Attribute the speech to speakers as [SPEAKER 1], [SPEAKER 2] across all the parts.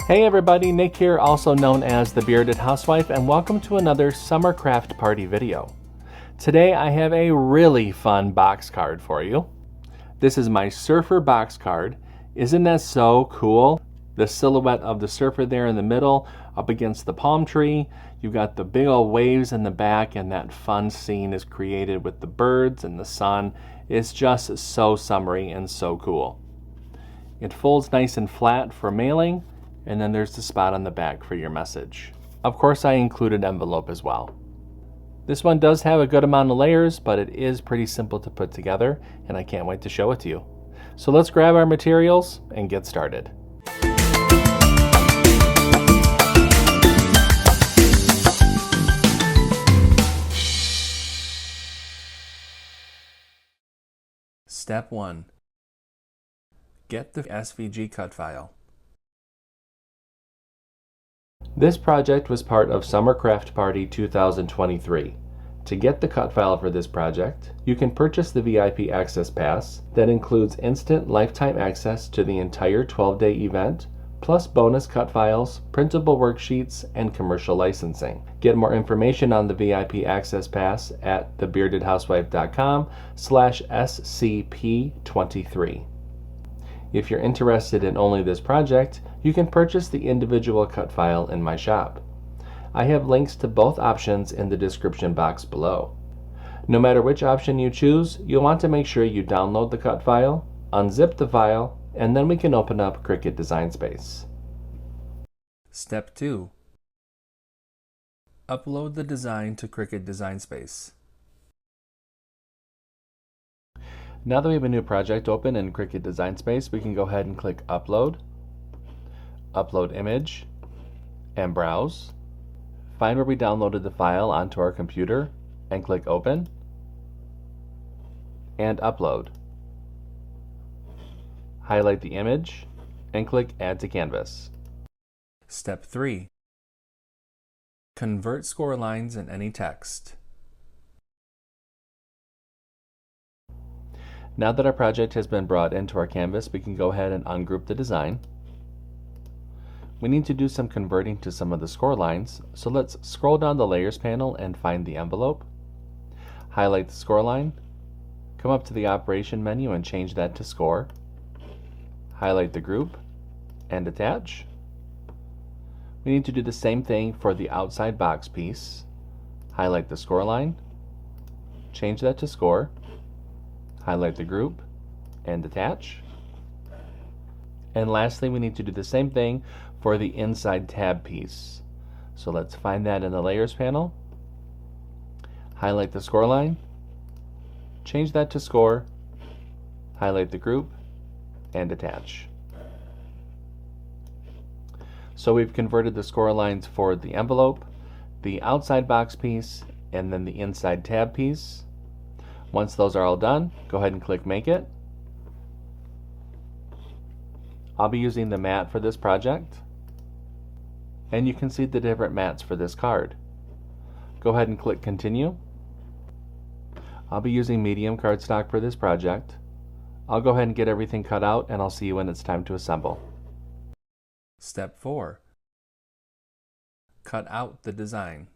[SPEAKER 1] Hey everybody, Nick here, also known as the Bearded Housewife, and welcome to another summer craft party video. Today I have a really fun box card for you. This is my surfer box card. Isn't that so cool? The silhouette of the surfer there in the middle up against the palm tree. You've got the big old waves in the back, and that fun scene is created with the birds and the sun. It's just so summery and so cool. It folds nice and flat for mailing, and then there's the spot on the back for your message. Of course, I included envelope as well. This one does have a good amount of layers, but it is pretty simple to put together, and I can't wait to show it to you. So let's grab our materials and get started. Step 1. Get the SVG Cut File. This project was part of Summer Craft Party 2023. To get the cut file for this project, you can purchase the VIP Access Pass that includes instant lifetime access to the entire 12-day event, plus bonus cut files, printable worksheets, and commercial licensing. Get more information on the VIP Access Pass at thebeardedhousewife.com/SCP23. If you're interested in only this project, you can purchase the individual cut file in my shop. I have links to both options in the description box below. No matter which option you choose, you'll want to make sure you download the cut file, unzip the file, and then we can open up CRICUT Design Space. Step 2. Upload the design to CRICUT Design Space. Now that we have a new project open in CRICUT Design Space, we can go ahead and click Upload, Upload Image, and Browse. Find where we downloaded the file onto our computer and click Open, and Upload. Highlight the image and click Add to Canvas. Step 3. Convert score lines in any text. Now that our project has been brought into our canvas, we can go ahead and ungroup the design. We need to do some converting to some of the score lines, so let's scroll down the Layers panel and find the envelope. Highlight the score line, come up to the Operation menu and change that to Score. Highlight the group and attach. We need to do the same thing for the outside box piece. Highlight the score line, change that to Score. Highlight the group and attach. And lastly, we need to do the same thing for the inside tab piece. So let's find that in the Layers panel. Highlight the score line, change that to Score, highlight the group, and attach. So we've converted the score lines for the envelope, the outside box piece, and then the inside tab piece. Once those are all done, go ahead and click Make It. I'll be using the mat for this project, and you can see the different mats for this card. Go ahead and click Continue. I'll be using medium cardstock for this project. I'll go ahead and get everything cut out, and I'll see you when it's time to assemble. Step 4. Cut out the design.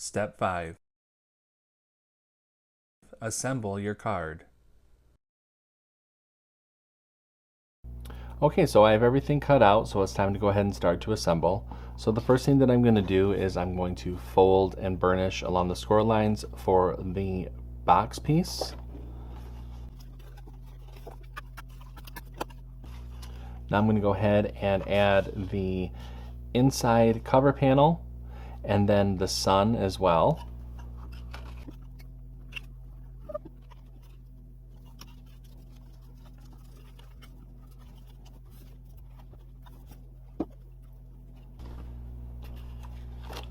[SPEAKER 1] Step 5. Assemble your card. Okay, so I have everything cut out, so it's time to go ahead and start to assemble. So the first thing that I'm going to do is I'm going to fold and burnish along the score lines for the box piece. Now I'm going to go ahead and add the inside cover panel and then the sun as well.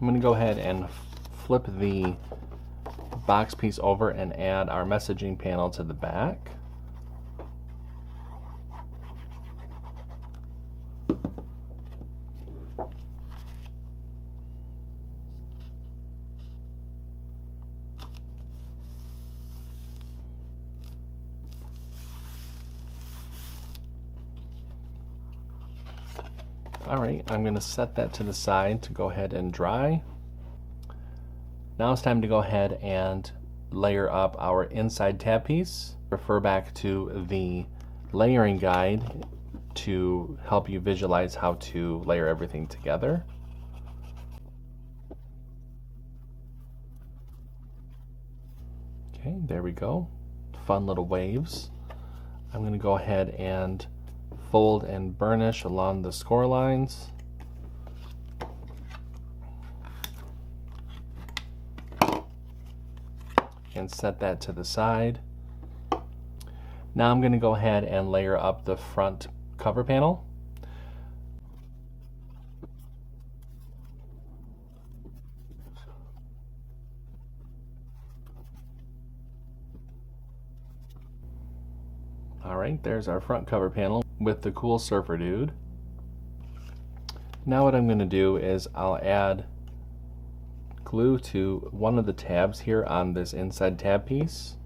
[SPEAKER 1] I'm going to go ahead and flip the box piece over and add our messaging panel to the back. Alright, I'm going to set that to the side to go ahead and dry. Now it's time to go ahead and layer up our inside tab piece. Refer back to the layering guide to help you visualize how to layer everything together. Okay, there we go. Fun little waves. I'm going to go ahead and fold and burnish along the score lines. And set that to the side. Now I'm going to go ahead and layer up the front cover panel. Alright, there's our front cover panel with the cool surfer dude. Now what I'm going to do is I'll add glue to one of the tabs here on this inside tab piece.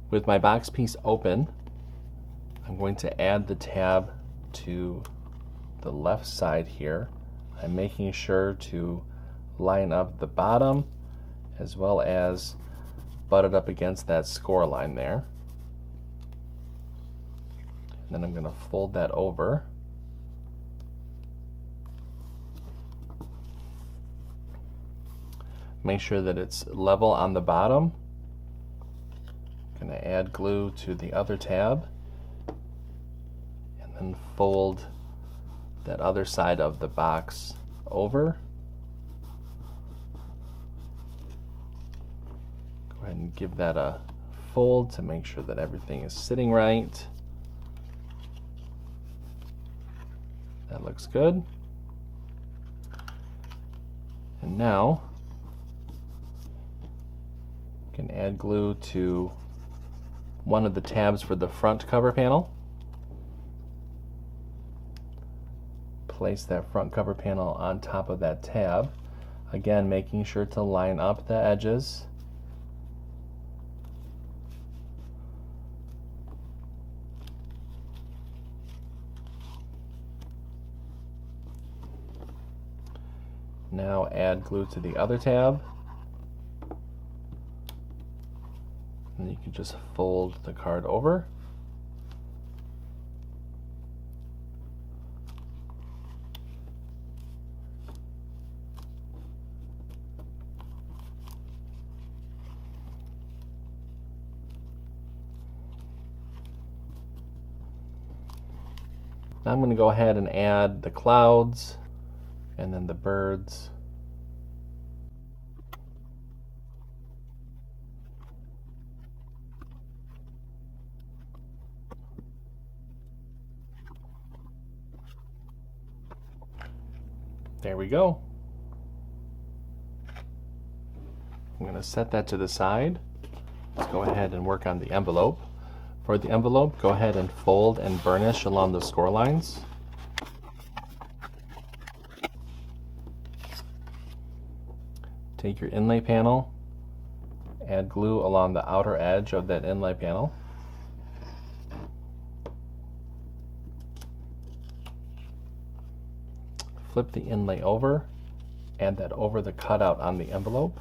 [SPEAKER 1] With my box piece open, I'm going to add the tab to the left side here. I'm making sure to line up the bottom as well as butt it up against that score line there. Then I'm going to fold that over. Make sure that it's level on the bottom. I'm going to add glue to the other tab and then fold that other side of the box over. Go ahead and give that a fold to make sure that everything is sitting right. That looks good. And now you can add glue to one of the tabs for the front cover panel. Place that front cover panel on top of that tab. Again, making sure to line up the edges. Now add glue to the other tab. And you can just fold the card over. Now I'm going to go ahead and add the clouds and then the birds. There we go. I'm going to set that to the side. Let's go ahead and work on the envelope. For the envelope, go ahead and fold and burnish along the score lines. Take your inlay panel, add glue along the outer edge of that inlay panel. Flip the inlay over, add that over the cutout on the envelope.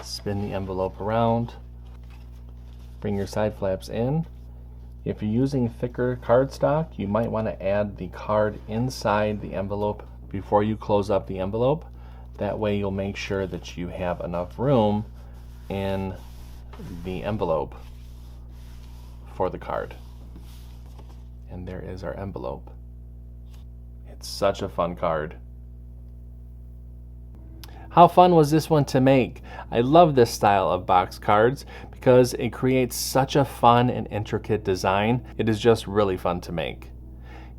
[SPEAKER 1] Spin the envelope around, bring your side flaps in, If you're using thicker cardstock, you might want to add the card inside the envelope before you close up the envelope. That way you'll make sure that you have enough room in the envelope for the card. And there is our envelope. It's such a fun card. How fun was this one to make? I love this style of box cards because it creates such a fun and intricate design. It is just really fun to make.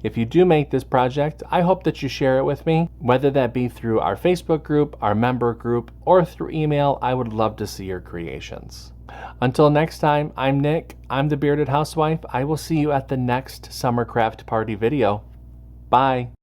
[SPEAKER 1] If you do make this project, I hope that you share it with me, whether that be through our Facebook group, our member group, or through email. I would love to see your creations. Until next time, I'm Nick. I'm the Bearded Housewife. I will see you at the next summer craft party video. Bye.